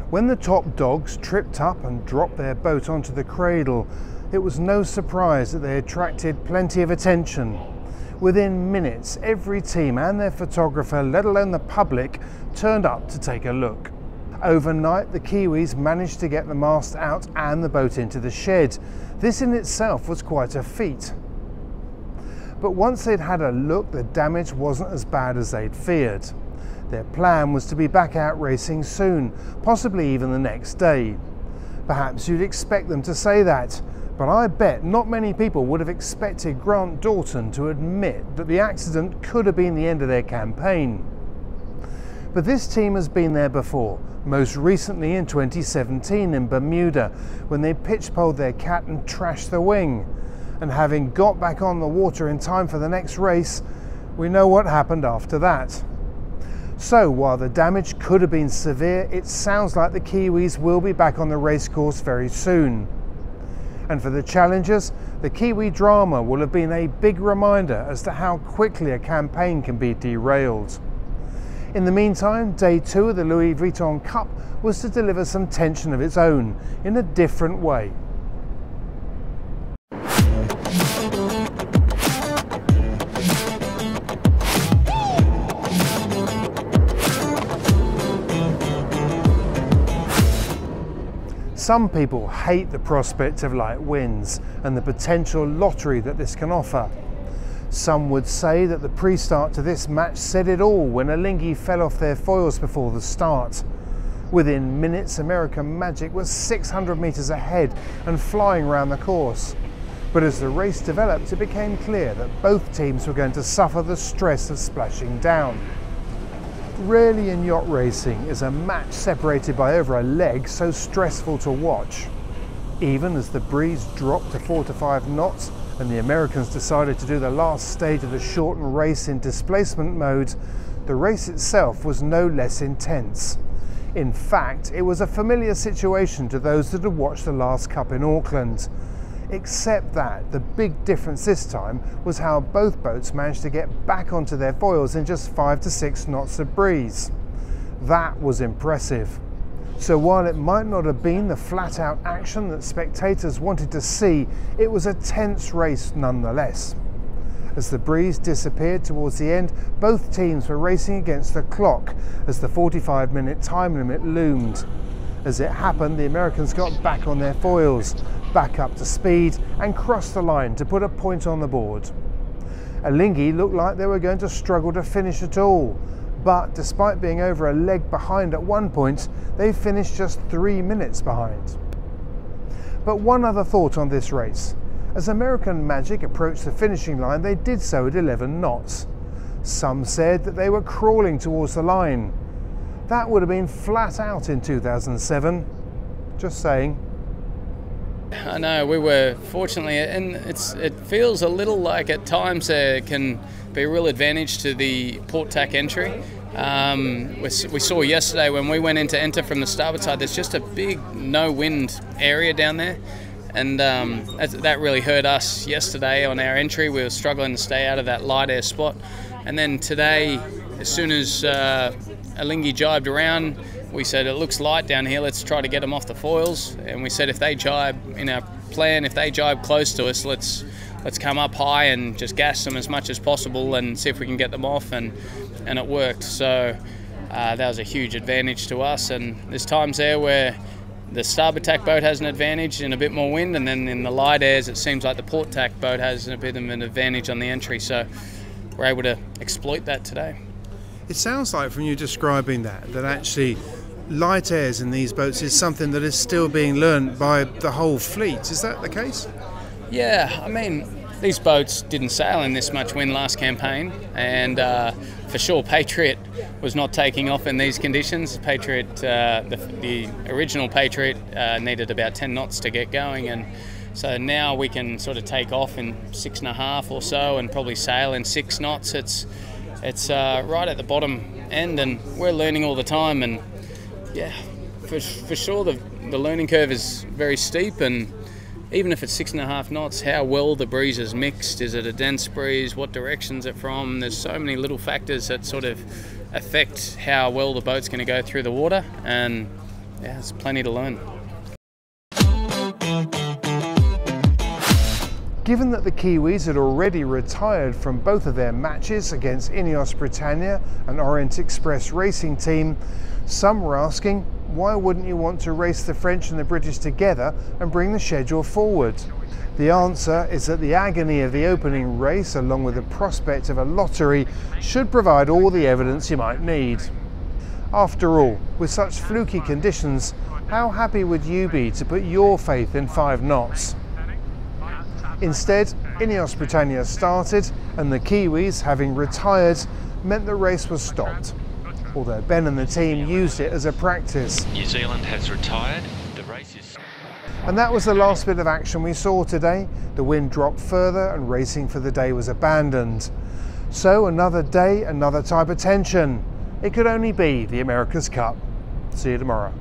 When the top dogs tripped up and dropped their boat onto the cradle, it was no surprise that they attracted plenty of attention. Within minutes, every team and their photographer, let alone the public, turned up to take a look. Overnight, the Kiwis managed to get the mast out and the boat into the shed. This in itself was quite a feat. But once they'd had a look, the damage wasn't as bad as they'd feared. Their plan was to be back out racing soon, possibly even the next day. Perhaps you'd expect them to say that, but I bet not many people would have expected Grant Dalton to admit that the accident could have been the end of their campaign. But this team has been there before, most recently in 2017 in Bermuda, when they pitch-poled their cat and trashed the wing. And having got back on the water in time for the next race, we know what happened after that. So while the damage could have been severe, it sounds like the Kiwis will be back on the racecourse very soon. And for the challengers, the Kiwi drama will have been a big reminder as to how quickly a campaign can be derailed. In the meantime, day 2 of the Louis Vuitton Cup was to deliver some tension of its own, in a different way. Some people hate the prospect of light winds and the potential lottery that this can offer. Some would say that the pre-start to this match said it all when Alinghi fell off their foils before the start. Within minutes, American Magic was 600 metres ahead and flying around the course. But as the race developed, it became clear that both teams were going to suffer the stress of splashing down. Rarely in yacht racing is a match separated by over a leg so stressful to watch. Even as the breeze dropped to 4 to 5 knots and the Americans decided to do the last stage of the shortened race in displacement mode, the race itself was no less intense. In fact, it was a familiar situation to those that had watched the last Cup in Auckland. Except that the big difference this time was how both boats managed to get back onto their foils in just 5 to 6 knots of breeze. That was impressive. So while it might not have been the flat-out action that spectators wanted to see, it was a tense race nonetheless. As the breeze disappeared towards the end, both teams were racing against the clock as the 45-minute time limit loomed. As it happened, the Americans got back on their foils, back up to speed and crossed the line to put a point on the board. Alinghi looked like they were going to struggle to finish at all, but despite being over a leg behind at one point, they finished just 3 minutes behind. But one other thought on this race. As American Magic approached the finishing line, they did so at 11 knots. Some said that they were crawling towards the line. That would have been flat out in 2007. Just saying. I know, we were fortunately, and it feels a little like at times there can be a real advantage to the port tack entry. We saw yesterday when we went in to enter from the starboard side, there's just a big no wind area down there, and that really hurt us yesterday on our entry. We were struggling to stay out of that light air spot, and then today, as soon as Alinghi jibed around, we said it looks light down here, let's try to get them off the foils. And we said if they jibe, in our plan, if they jibe close to us, let's come up high and just gas them as much as possible and see if we can get them off, and it worked. So that was a huge advantage to us, and there's times there where the starboard tack boat has an advantage in a bit more wind, and then in the light airs it seems like the port tack boat has a bit of an advantage on the entry, so we're able to exploit that today. It sounds like from you describing that actually light airs in these boats is something that is still being learned by the whole fleet. Is that the case? Yeah, I mean, these boats didn't sail in this much wind last campaign, and for sure Patriot was not taking off in these conditions. Patriot, the original Patriot needed about 10 knots to get going, and so now we can sort of take off in 6.5 or so and probably sail in 6 knots. It's right at the bottom end, and we're learning all the time, and yeah, for sure the learning curve is very steep, and even if it's 6.5 knots, how well the breeze is mixed. Is it a dense breeze? What direction's it from? There's so many little factors that sort of affect how well the boat's going to go through the water, and yeah, there's plenty to learn. Given that the Kiwis had already retired from both of their matches against Ineos Britannia and Orient Express Racing Team, some were asking, why wouldn't you want to race the French and the British together and bring the schedule forward? The answer is that the agony of the opening race, along with the prospect of a lottery, should provide all the evidence you might need. After all, with such fluky conditions, how happy would you be to put your faith in 5 knots? Instead, Ineos Britannia started, and the Kiwis, having retired, meant the race was stopped. Although Ben and the team used it as a practice. New Zealand has retired. The race is... And that was the last bit of action we saw today. The wind dropped further and racing for the day was abandoned. So another day, another type of tension. It could only be the America's Cup. See you tomorrow.